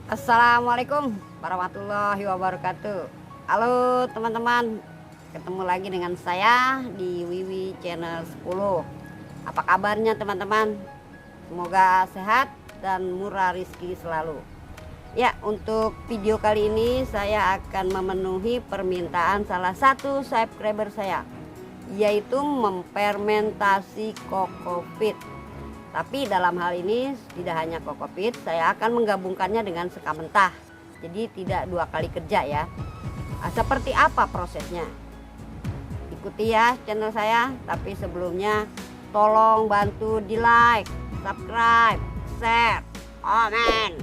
Assalamualaikum warahmatullahi wabarakatuh. Halo teman-teman, ketemu lagi dengan saya di Wiwi Channel 10. Apa kabarnya teman-teman? Semoga sehat dan murah rezeki selalu. Ya, untuk video kali ini saya akan memenuhi permintaan salah satu subscriber saya, yaitu memfermentasi kokopit. Tapi dalam hal ini tidak hanya kokopit, saya akan menggabungkannya dengan seka mentah. Jadi tidak dua kali kerja ya. Seperti apa prosesnya? Ikuti ya channel saya. Tapi sebelumnya tolong bantu di like, subscribe, share, komen,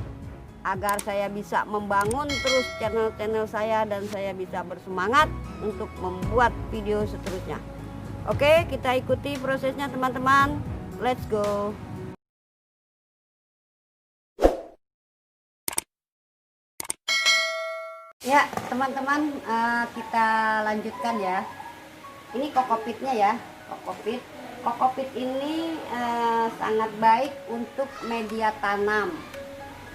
agar saya bisa membangun terus channel-channel saya dan saya bisa bersemangat untuk membuat video seterusnya. Oke, kita ikuti prosesnya teman-teman. Let's go. Ya teman-teman, kita lanjutkan ya. Ini kokopitnya ya. Kokopit ini sangat baik untuk media tanam.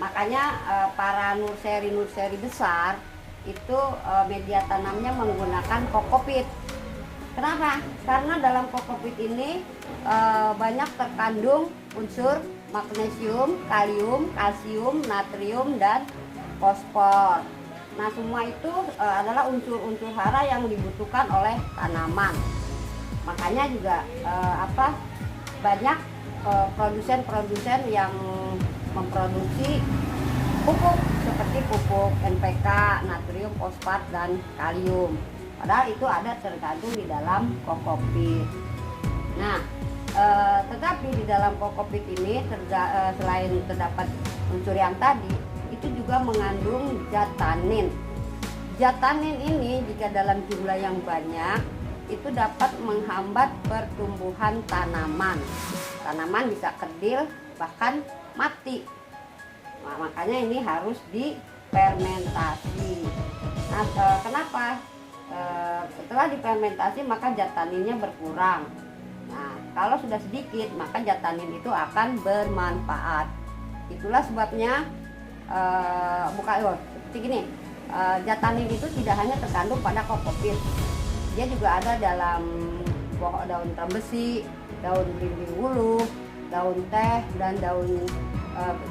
Makanya para nursery besar itu media tanamnya menggunakan kokopit. Kenapa? Karena dalam kokopit ini banyak terkandung unsur magnesium, kalium, kalsium, natrium, dan fosfor. Nah, semua itu adalah unsur-unsur hara yang dibutuhkan oleh tanaman. Makanya juga banyak produsen-produsen yang memproduksi pupuk seperti pupuk NPK, natrium, fosfat, dan kalium. Padahal itu ada terkandung di dalam kokopit. Nah, tetapi di dalam kokopit ini selain terdapat unsur yang tadi, itu juga mengandung zat tanin. Zat tanin ini jika dalam jumlah yang banyak, itu dapat menghambat pertumbuhan tanaman. Tanaman bisa kerdil, bahkan mati. Nah, makanya ini harus difermentasi. Nah, kenapa? Setelah difermentasi maka zat taninnya berkurang. Nah, kalau sudah sedikit maka zat tanin itu akan bermanfaat. Itulah sebabnya seperti gini, zat tanin itu tidak hanya terkandung pada kokopit, dia juga ada dalam pokok daun trembesi, daun belimbing wuluh, daun teh, dan daun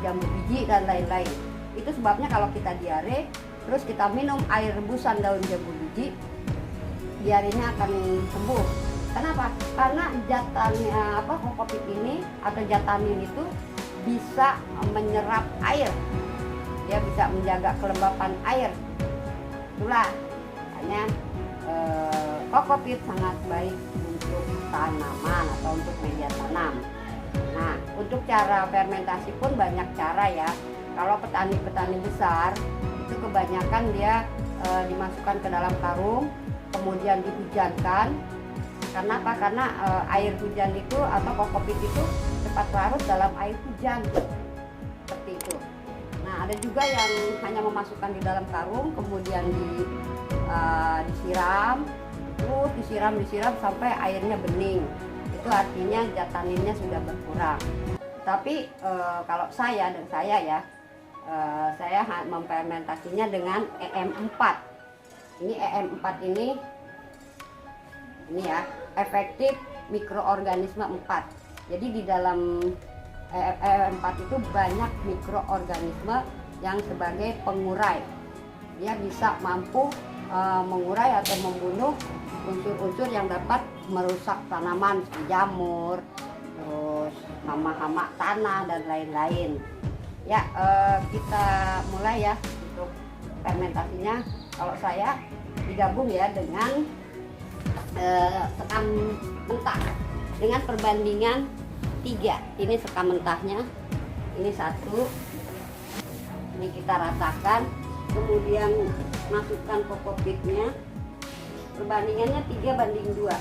jambu biji, dan lain-lain. Itu sebabnya kalau kita diare terus kita minum air rebusan daun jambu biji, diarenya akan sembuh. Kenapa? Karena zat tanin kokopit ini atau zat tanin itu bisa menyerap air. Dia bisa menjaga kelembapan air. Itulah makanya kokopit sangat baik untuk tanaman atau untuk media tanam. Nah, untuk cara fermentasi pun banyak cara ya. Kalau petani-petani besar itu kebanyakan dia dimasukkan ke dalam karung, kemudian dihujankan. Karena apa? Karena air hujan itu atau kokopit itu cepat larut dalam air hujan. Seperti itu. Nah, ada juga yang hanya memasukkan di dalam karung, kemudian disiram, terus disiram sampai airnya bening. Itu artinya zat taninnya sudah berkurang. Tapi kalau saya ya, saya memfermentasinya dengan EM4. Ini EM4 ini ya, efektif mikroorganisme 4. Jadi di dalam EM4 itu banyak mikroorganisme yang sebagai pengurai. Dia bisa mampu mengurai atau membunuh unsur-unsur yang dapat merusak tanaman seperti jamur, terus hama-hama tanah, dan lain-lain. Ya, kita mulai ya untuk fermentasinya. Kalau saya digabung ya dengan sekam mentah dengan perbandingan 3. Ini sekam mentahnya, ini 1. Ini kita ratakan, kemudian masukkan kokopitnya. Perbandingannya 3:2.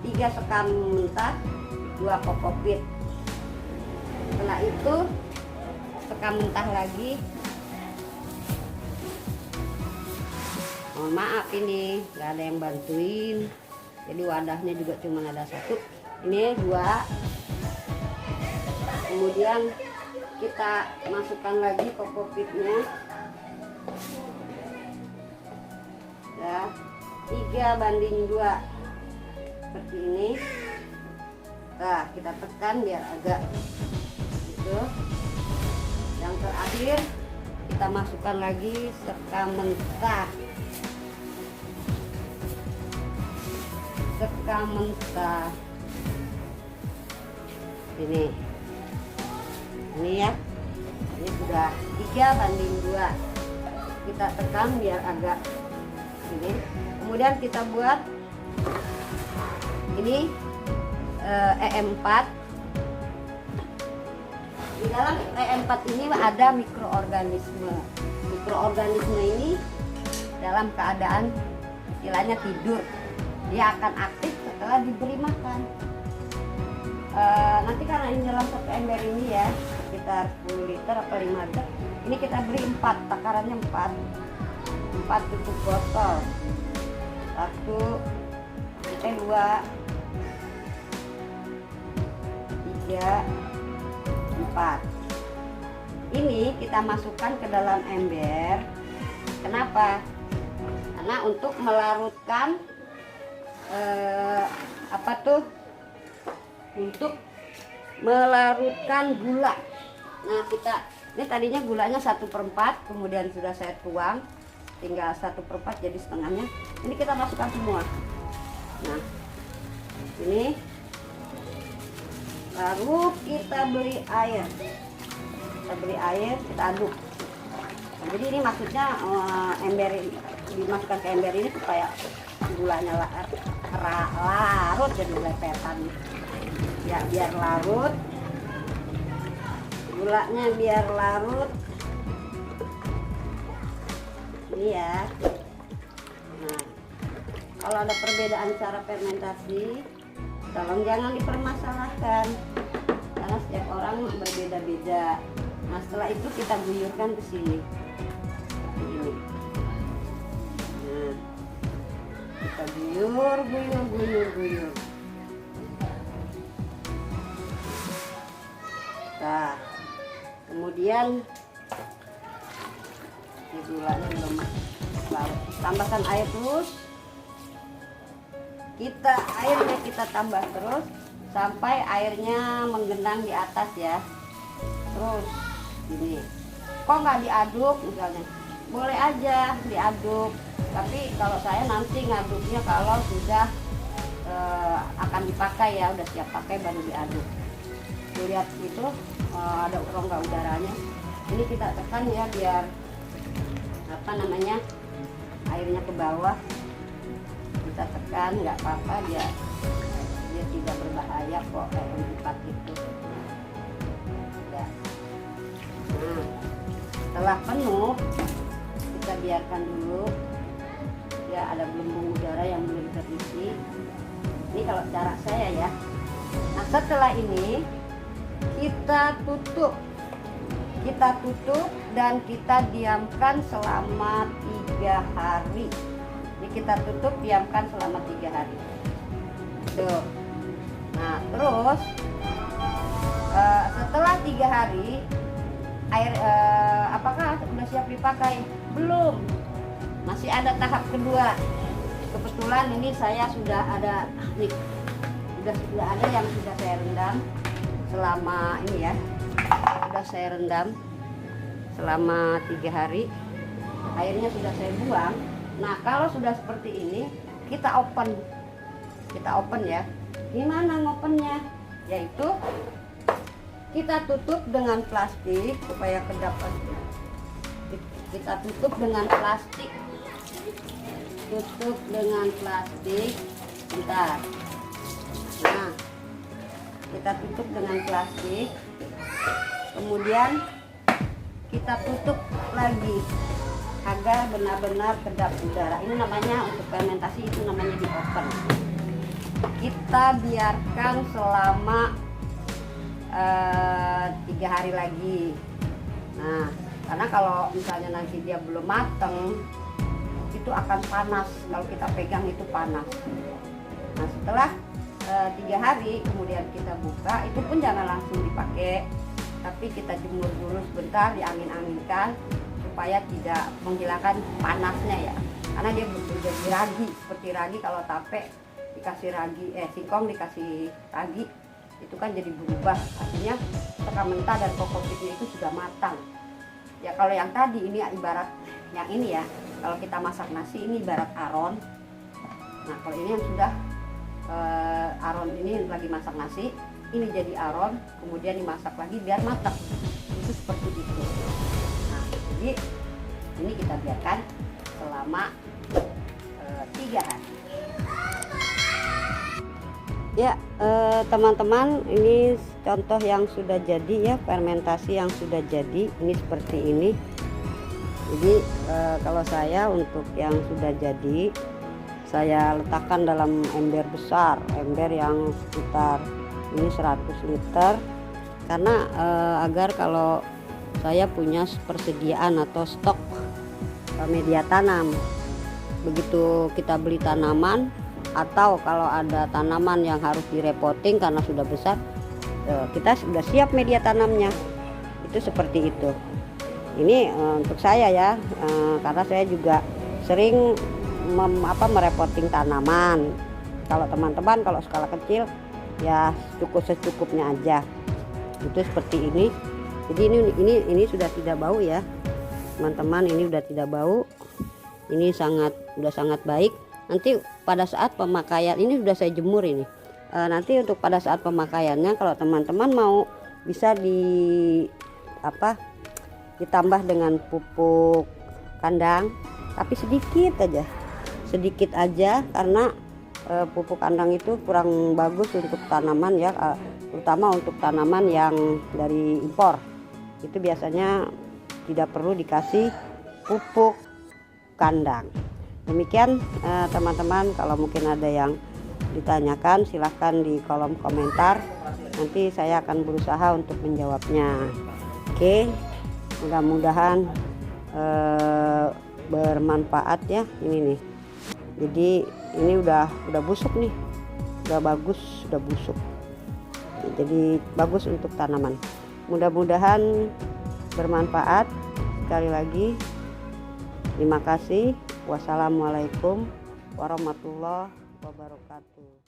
3 sekam mentah, 2 kokopit. Setelah itu sekam mentah lagi. Mohon maaf ini nggak ada yang bantuin, jadi wadahnya juga cuma ada 1. Ini 2, kemudian kita masukkan lagi kokopitnya ya, 3:2 seperti ini. Nah, kita tekan biar agak gitu. Yang terakhir kita masukkan lagi sekam mentah, ini ya, ini sudah 3:2. Kita tekan biar agak ini. Kemudian kita buat ini EM4. Di dalam EM4 ini ada mikroorganisme. Mikroorganisme ini dalam keadaan istilahnya tidur, dia akan aktif setelah diberi makan. Nanti karena ini dalam satu ember ini ya sekitar 10 liter atau 5 liter, ini kita beri 4, takarannya 4 tutup botol, 1, 2, 3, 4. Ini kita masukkan ke dalam ember. Kenapa? Karena untuk melarutkan untuk melarutkan gula. Nah, ini tadinya gulanya 1/4, kemudian sudah saya tuang, tinggal 1/4 jadi setengahnya. Ini kita masukkan semua. Nah, ini baru kita beri air, kita aduk. Nah, jadi ini maksudnya ember dimasukkan ke ember ini supaya gulanya larut jadi lepetan ya, biar larut gulanya, biar larut ini ya. Nah, kalau ada perbedaan cara fermentasi tolong jangan dipermasalahkan karena setiap orang berbeda-beda. Nah, setelah itu kita guyurkan ke sini seperti ini. Nah, kita guyur. Nah, kemudian ini gulanya belum larut, tambahkan air terus. Airnya kita tambah terus sampai airnya menggenang di atas ya. Terus ini kok nggak diaduk misalnya, boleh aja diaduk, tapi kalau saya nanti ngaduknya kalau sudah akan dipakai ya, udah siap pakai baru diaduk. Tuh, lihat itu ada rongga udaranya. Ini kita tekan ya biar airnya ke bawah. Kita tekan, nggak apa-apa, dia tidak berbahaya kok EM4 itu ya. Nah, setelah penuh kita biarkan dulu ya, ada gelembung udara yang belum terisi. Ini kalau cara saya ya. Nah, setelah ini kita tutup dan kita diamkan selama 3 hari. Ini kita tutup, diamkan selama 3 hari. Tuh. Nah, terus setelah 3 hari air apakah sudah siap dipakai? Belum, masih ada tahap kedua. Kebetulan ini saya sudah ada nih, sudah ada yang sudah saya rendam selama ini ya, sudah saya rendam selama 3 hari, airnya sudah saya buang. Nah, kalau sudah seperti ini kita open ya. Gimana ngopennya? Yaitu kita tutup dengan plastik supaya kedap. Kita tutup dengan plastik. Bentar. Nah, kita tutup dengan plastik. Kemudian kita tutup lagi agar benar-benar kedap udara. Ini namanya untuk fermentasi, itu namanya di oven. Kita biarkan selama 3 hari lagi. Nah, karena kalau misalnya nanti dia belum mateng, itu akan panas. Kalau kita pegang itu panas. Nah, setelah 3 hari kemudian kita buka, itu pun jangan langsung dipakai, tapi kita jemur dulu sebentar, diangin-anginkan supaya tidak menghilangkan panasnya ya, karena dia jadi ragi. Seperti ragi, kalau tape dikasih ragi, singkong dikasih ragi, itu kan jadi berubah, artinya setengah mentah dan kokopitnya itu sudah matang ya. Kalau yang tadi ini ibarat yang ini ya, kalau kita masak nasi ini ibarat aron. Nah kalau ini yang sudah aron, ini lagi masak nasi, ini jadi aron, kemudian dimasak lagi biar matang, itu seperti itu. Nah jadi ini kita biarkan selama 3 hari ya. Teman-teman, ini contoh yang sudah jadi ya, fermentasi yang sudah jadi, ini seperti ini. Jadi kalau saya untuk yang sudah jadi, saya letakkan dalam ember besar, ember yang sekitar ini 100 liter, karena agar kalau saya punya persediaan atau stok media tanam, begitu kita beli tanaman atau kalau ada tanaman yang harus direpotting karena sudah besar, kita sudah siap media tanamnya, itu seperti itu. Ini untuk saya ya, karena saya juga sering merepotting tanaman. Kalau teman-teman kalau skala kecil ya cukup secukupnya aja, itu seperti ini. Jadi ini sudah tidak bau ya teman-teman, ini sudah tidak bau, ini sudah sangat baik. Nanti pada saat pemakaian, ini sudah saya jemur ini, nanti untuk pada saat pemakaiannya kalau teman-teman mau bisa ditambah dengan pupuk kandang, tapi sedikit aja karena pupuk kandang itu kurang bagus untuk tanaman ya, terutama untuk tanaman yang dari impor, itu biasanya tidak perlu dikasih pupuk kandang. Demikian teman-teman, kalau mungkin ada yang ditanyakan silahkan di kolom komentar, nanti saya akan berusaha untuk menjawabnya. Oke, mudah-mudahan bermanfaat ya. Ini nih, jadi ini udah busuk nih, udah bagus, sudah busuk, jadi bagus untuk tanaman. Mudah-mudahan bermanfaat. Sekali lagi terima kasih. Wassalamualaikum warahmatullahi wabarakatuh.